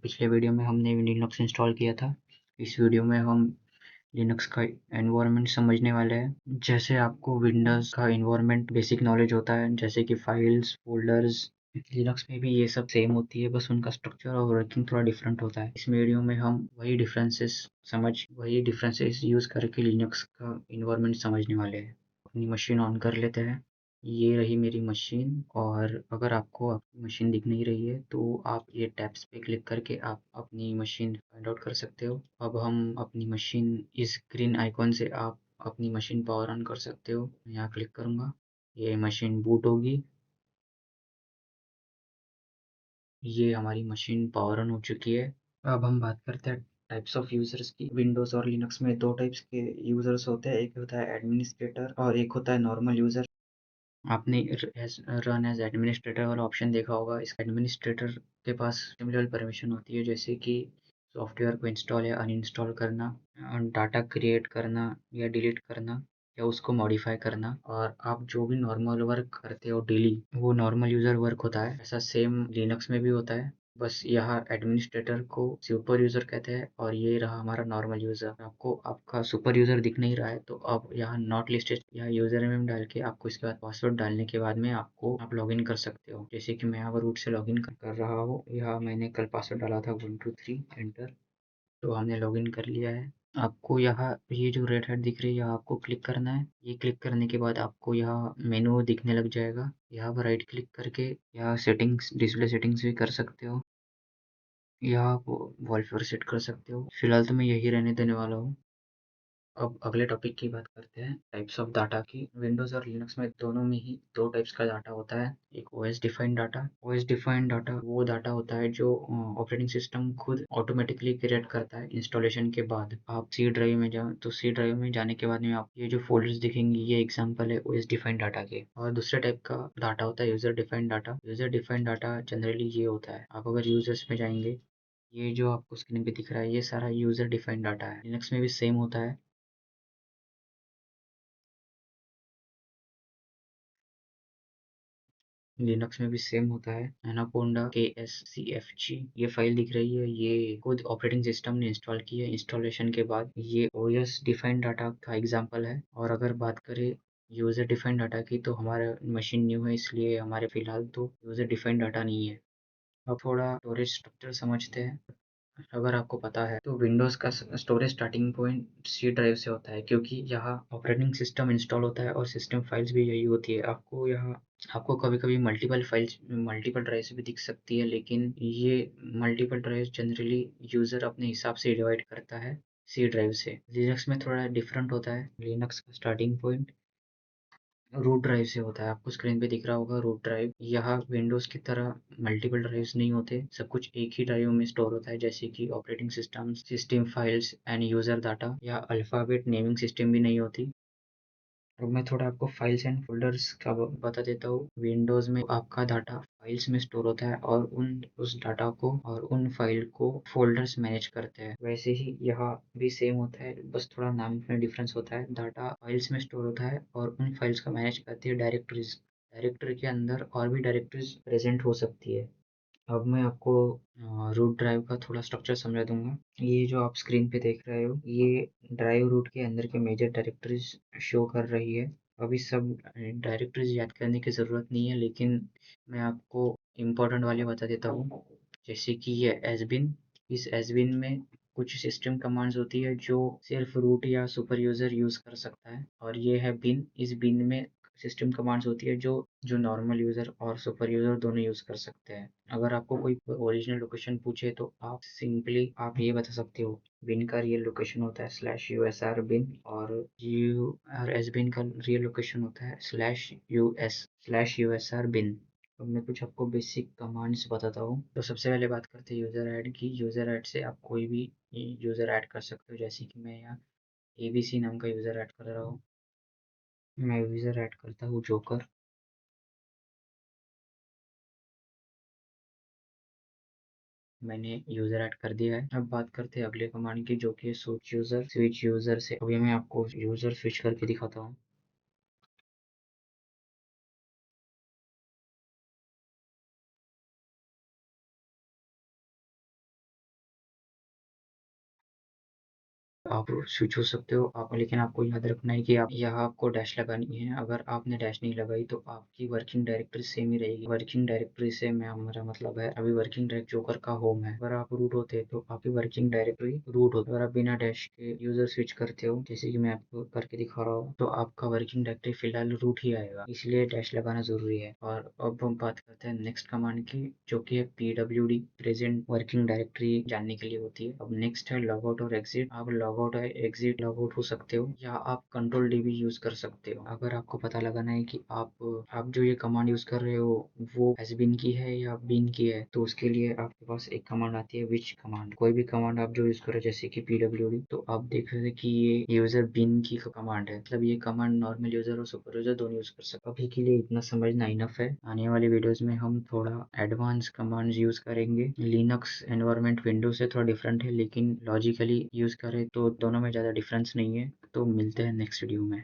पिछले वीडियो में हमने लिनक्स इंस्टॉल किया था। इस वीडियो में हम लिनक्स का एनवायरनमेंट समझने वाले हैं। जैसे आपको विंडोज़ का एनवायरनमेंट बेसिक नॉलेज होता है, जैसे कि फाइल्स, फोल्डर्स, लिनक्स में भी ये सब सेम होती है, बस उनका स्ट्रक्चर और वर्किंग थोड़ा डिफरेंट होता है। इस वीडियो में हम वही डिफरेंसेस यूज़ करके लिनक्स का एनवायरनमेंट समझने वाले हैं। अपनी मशीन ऑन कर लेते हैं। ये रही मेरी मशीन, और अगर आपको आपकी मशीन दिख नहीं रही है तो आप ये टैब्स पे क्लिक करके आप अपनी मशीन फाइंड आउट कर सकते हो। अब हम अपनी मशीन, इस ग्रीन आइकॉन से आप अपनी मशीन पावर ऑन कर सकते हो। मैं यहाँ क्लिक करूँगा, ये मशीन बूट होगी। ये हमारी मशीन पावर ऑन हो चुकी है। अब हम बात करते हैं टाइप्स ऑफ यूजर्स की। विंडोज़ और लिनक्स में दो टाइप्स के यूजर्स होते हैं, एक होता है एडमिनिस्ट्रेटर और एक होता है नॉर्मल यूजर। आपने रन एज एडमिनिस्ट्रेटर वाला ऑप्शन देखा होगा। इस एडमिनिस्ट्रेटर के पास सिमिलर परमिशन होती है, जैसे कि सॉफ्टवेयर को इंस्टॉल या अनइंस्टॉल करना, डाटा क्रिएट करना या डिलीट करना, या उसको मॉडिफाई करना। और आप जो भी नॉर्मल वर्क करते हो डेली, वो नॉर्मल यूज़र वर्क होता है। ऐसा सेम लिनक्स में भी होता है, बस यहाँ एडमिनिस्ट्रेटर को सुपर यूज़र कहते हैं और ये रहा हमारा नॉर्मल यूज़र। आपको आपका सुपर यूज़र दिख नहीं रहा है तो अब यहाँ नॉट लिस्टेड या यूज़र नेम डाल के आपको इसके बाद पासवर्ड डालने के बाद में आप लॉगिन कर सकते हो। जैसे कि मैं यहाँ पर रूट से लॉगिन कर रहा हूँ। यहाँ मैंने कल पासवर्ड डाला था 123 एंटर, तो हमने लॉगिन कर लिया है। आपको यहाँ ये जो रेड हेड दिख रही है, यहाँ आपको क्लिक करना है। ये क्लिक करने के बाद आपको यहाँ मेनू दिखने लग जाएगा। यहाँ पर राइट क्लिक करके यहाँ सेटिंग्स, डिस्प्ले सेटिंग्स भी कर सकते हो। यहाँ आप वॉलपेपर सेट कर सकते हो। फिलहाल तो मैं यही रहने देने वाला हूँ। अब अगले टॉपिक की बात करते हैं, टाइप्स ऑफ डाटा की। विंडोज़ और लिनक्स में दोनों में ही दो टाइप्स का डाटा होता है। एक OS defined data. OS defined data वो डाटा होता है जो ऑपरेटिंग सिस्टम खुद ऑटोमेटिकली क्रिएट करता है इंस्टॉलेशन के बाद। आप सी ड्राइव में जाओ तो सी ड्राइव में जाने के बाद में आप ये जो फोल्डर्स दिखेंगे, ये एग्जांपल है ओएस डिफाइंड डाटा के। और दूसरे टाइप का डाटा होता है user defined data. User defined data generally ये होता है, आप अगर यूजर्स में जाएंगे, ये जो आपको स्क्रीन पे दिख रहा है, ये सारा यूजर डिफाइंड डाटा है। लिनक्स में भी सेम होता है। लिनक्स में भी सेम होता है। एनाकोंडा KSCFG ये फाइल दिख रही है, ये खुद ऑपरेटिंग सिस्टम ने इंस्टॉल की है। इंस्टॉलेशन के बाद ये OS डिफाइंड डाटा का एग्जांपल है। और अगर बात करें यूजर डिफाइंड डाटा की, तो हमारा मशीन न्यू है, इसलिए हमारे फिलहाल तो यूजर डिफाइंड डाटा नहीं है। अब थोड़ा स्टोरेज स्ट्रक्चर समझते हैं। अगर आपको पता है तो विंडोज़ का storage starting point C drive से होता है, क्योंकि यहाँ ऑपरेटिंग सिस्टम इंस्टॉल होता है और सिस्टम फाइल्स भी यही होती है। आपको कभी कभी मल्टीपल ड्राइव्स भी दिख सकती है, लेकिन ये मल्टीपल ड्राइव्स जनरली यूज़र अपने हिसाब से डिवाइड करता है सी ड्राइव से। लिनक्स में थोड़ा डिफरेंट होता है। लिनक्स का स्टार्टिंग पॉइंट रूट ड्राइव से होता है। आपको स्क्रीन पे दिख रहा होगा रूट ड्राइव। यहाँ विंडोज़ की तरह मल्टीपल ड्राइव्स नहीं होते, सब कुछ एक ही ड्राइव में स्टोर होता है, जैसे कि operating system, system files and user data. या अल्फ़ाबेट नेमिंग सिस्टम भी नहीं होती। अब मैं थोड़ा आपको फाइल्स एंड फोल्डर्स का बता देता हूँ। विंडोज़ में आपका डाटा फाइल्स में स्टोर होता है और उन उस डाटा को और उन फाइल को फोल्डर्स मैनेज करते हैं। वैसे ही यहाँ भी सेम होता है, बस थोड़ा नाम में डिफरेंस होता है। डाटा फाइल्स में स्टोर होता है और उन फाइल्स का मैनेज करती है डायरेक्टरीज। डायरेक्टरी के अंदर और भी डायरेक्टरीज प्रेजेंट हो सकती है। अब मैं आपको रूट ड्राइव का थोड़ा स्ट्रक्चर समझा दूंगा। ये जो आप स्क्रीन पे देख रहे हो, ये ड्राइव रूट के अंदर के मेजर डायरेक्टरीज शो कर रही है। अभी सब डायरेक्टरीज याद करने की ज़रूरत नहीं है, लेकिन मैं आपको इम्पोर्टेंट वाले बता देता हूँ। जैसे कि ये एसबिन, इस एसबिन में कुछ सिस्टम कमांड्स होती है जो सिर्फ रूट या सुपर यूज़र यूज़ कर सकता है। और ये है बिन, इस बिन में सिस्टम कमांड्स होती है जो जो नॉर्मल यूज़र और सुपर यूज़र दोनों यूज़ कर सकते हैं। अगर आपको कोई ओरिजिनल लोकेशन पूछे तो आप सिंपली आप ये बता सकते हो, बिन का रियल लोकेशन होता है /usr बिन, और एस बिन का रियल लोकेशन होता है /us/usr बिन। अब मैं कुछ आपको बेसिक कमांड्स बताता हूँ। तो सबसे पहले बात करते हैं यूज़र ऐड की। यूज़र ऐड से आप कोई भी यूज़र ऐड कर सकते हो, जैसे कि मैं यहाँ ABC नाम का यूज़र ऐड कर रहा हूँ। मैं यूज़र ऐड करता हूँ जोकर। मैंने यूज़र ऐड कर दिया है। अब बात करते हैं अगले कमांड की, जो कि है स्विच यूज़र से। अभी मैं आपको यूज़र स्विच करके दिखाता हूँ। आप स्विच हो सकते हो आप, लेकिन आपको याद रखना है कि आप यहाँ आपको डैश लगानी है। अगर आपने डैश नहीं लगाई तो आपकी वर्किंग डायरेक्टरी सेम ही रहेगी। वर्किंग डायरेक्टरी से मैं हमारा मतलब है अभी वर्किंग डायरेक्टरी जोकर का होम है। अगर आप रूट होते तो आपकी वर्किंग डायरेक्टरी रूट होती। अगर आप बिना डैश के यूजर स्विच करते हो जैसे कि मैं आपको करके दिखा रहा हूँ तो आपका वर्किंग डायरेक्टरी फिलहाल रूट ही आएगा, इसलिए डैश लगाना जरूरी है। और अब हम बात करते हैं नेक्स्ट कमांड की, जो कि है pwd प्रेजेंट वर्किंग डायरेक्टरी जानने के लिए होती है। अब नेक्स्ट है लॉग आउट और एग्जिट। आप लॉग आउट और एग्जिट लॉग आउट हो सकते हो या आप कंट्रोल डी भी यूज कर सकते हो। अगर आपको पता लगाना है कि आप जो ये कमांड यूज कर रहे हो वो हैज बीन की है या बीन की है, तो उसके लिए आपके पास एक कमांड आती है विच कमांड। कोई भी कमांड आप जो यूज करो जैसे कि pwd, तो आप देख रहे थे कि ये यूजर बिन की कमांड है, मतलब ये कमांड नॉर्मल यूजर और सुपर यूजर दोनों यूज कर सकते। अभी के लिए इतना समझना इनफ है। आने वाले वीडियोस में हम थोड़ा एडवांस कमांड्स यूज करेंगे। लिनक्स एनवायरनमेंट विंडोज से थोड़ा डिफरेंट है, लेकिन लॉजिकली यूज करें तो दोनों में ज्यादा डिफरेंस नहीं है। तो मिलते हैं नेक्स्ट वीडियो में।